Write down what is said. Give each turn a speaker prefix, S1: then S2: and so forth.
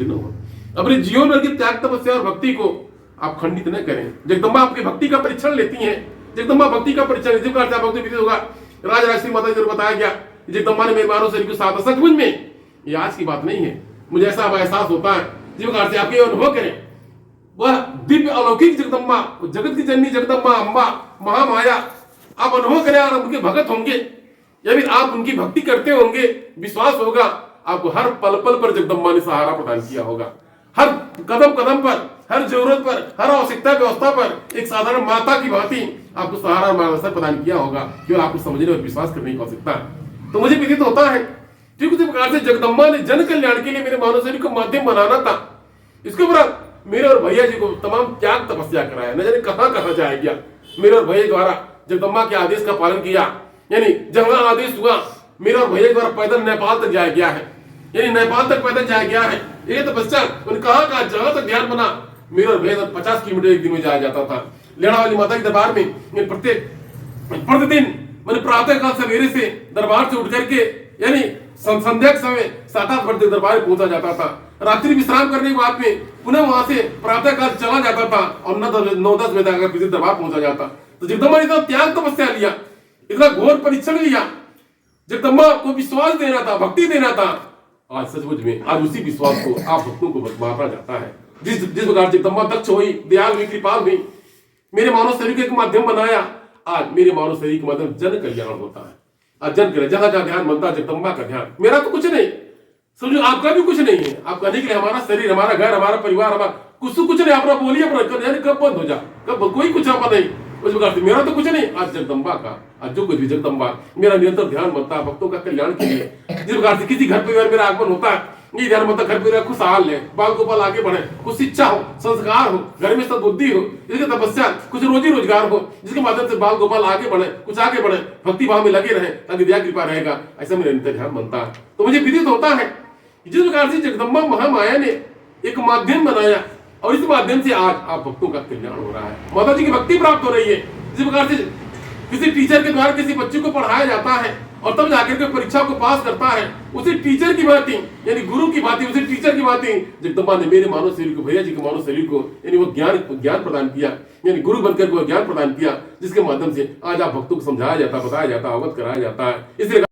S1: विघ्न हो। अपने जीवन भर की त्याग तपस्या और भक्ति को आप खंडित न करें। जगदम्बा आपकी भक्ति का परीक्षण लेती हैं। जगदम्बा भक्ति का परीक्षण इसी प्रकार से आप भक्ति विदित होगा। राजराश्री माता जी को बताया गया, जगदम्बा ने मेरे मानव शरीर को साथ सचमुच में ये आज की बात नहीं है, मुझे ऐसा एहसास होता है जिस प्रकार से आपके अनुभव करें। वह दिव्य अलौकिक जगदम्बा, जगत की जननी जगदम्बा अम्बा महामाया आप अनुभव करें और उनके भगत होंगे, या फिर आप उनकी भक्ति करते होंगे, विश्वास होगा आपको हर पल पल पर जगदम्बा ने सहारा प्रदान किया होगा। हर कदम कदम पर, हर जरूरत पर, हर आवश्यकता व्यवस्था पर एक साधारण माता की भांति आपको सहारा मार्गदर्शन प्रदान किया होगा। केवल आपको समझने और विश्वास करने की आवश्यकता है। तो मुझे विदित होता है ठीक उसी प्रकार से जगदम्बा ने जन कल्याण के लिए मेरे मानव शरीर को माध्यम बनाना था। इसके ऊपर मेरे और भैया जी को तमाम त्याग तपस्या कराया, न जाने कहां कहां जाया गया। मेरे और भैया द्वारा जगदम्बा के आदेश का पालन किया, यानी जहां आदेश हुआ मेरे और भैया द्वारा पैदल नेपाल तक जाया गया है, यानी नेपाल तक पैदल जाया गया है। ये तपस्या उन्होंने कहा जहां तक ध्यान बना मेरे और भैया 50 किलोमीटर एक दिन में जाया जाता था। लेना वाली माता के दरबार में प्रतिदिन मैंने प्रातः काल सवेरे से दरबार से उठ करके यानी संध्या के समय 7-8 बजे दरबार में पहुंचा जाता था। रात्रि विश्राम करने के बाद में पुनः वहां से प्रातः काल चला जाता था और 9-10 बजे तक किसी दरबार पहुंचा जाता। तो जगदम्बा ने इतना त्याग तपस्या लिया, इतना घोर परीक्षण लिया, जगदम्बा को विश्वास देना था, भक्ति देना था। आज सचमुच में आज उसी विश्वास को आप भक्तों को बांटा जाता है। जिस प्रकार जगदम्बा दक्ष हुई, दयाल हुई, कृपाल हुई, मेरे मानव शरीर को एक माध्यम बनाया। आज मेरे मानव शरीर के माध्यम जन कल्याण होता है। आज जन कल्याण जहां जहां ध्यान बनता है जगदम्बा का ध्यान। मेरा तो कुछ नहीं, समझो आपका भी कुछ नहीं है। आप कहने के लिए हमारा शरीर, हमारा घर, हमारा परिवार, हमारा कुछ नहीं। अपना बोलिए यानी कब बंद हो जा, कब कोई कुछ आपका नहीं। उस प्रकार से मेरा तो कुछ नहीं। आज जगदम्बा का, आज जो कुछ भी जगदम्बा मेरा निरंतर ध्यान बनता है भक्तों का कल्याण के लिए। जिस प्रकार से किसी घर परिवार मेरा आगमन होता है, ये ध्यान बनता घर परिवार खुशहाल है, बाल गोपाल आगे बढ़े, कुछ शिक्षा हो, संस्कार हो, घर में सद्बुद्धि हो, इसकी तपस्या, कुछ रोजी रोजगार हो, जिसके माध्यम से बाल गोपाल आगे बढ़े, कुछ आगे बढ़े, भक्ति भाव में लगे रहे, ताकि दया कृपा रहेगा। ऐसा मेरा निरंतर ध्यान बनता है। तो मुझे विदित होता है जिस प्रकार से जगदम्बा महामाया ने एक माध्यम बनाया और इस माध्यम से आज आप भक्तों का कल्याण हो रहा है, माता जी की भक्ति प्राप्त हो रही है। जिस प्रकार से किसी टीचर के द्वारा किसी बच्चे को पढ़ाया जाता है और तब जाकर के परीक्षा को पास करता है, उसी टीचर की भांति यानी गुरु की भांति, उसी टीचर की भांति जगदम्बा ने मेरे मानव शरीर को, भैया जी के मानव शरीर को यानी वो ज्ञान प्रदान किया, यानी गुरु बनकर वो ज्ञान प्रदान किया, जिसके माध्यम से आज आप भक्तों को समझाया जाता, बताया जाता, अवगत कराया जाता है। इसलिए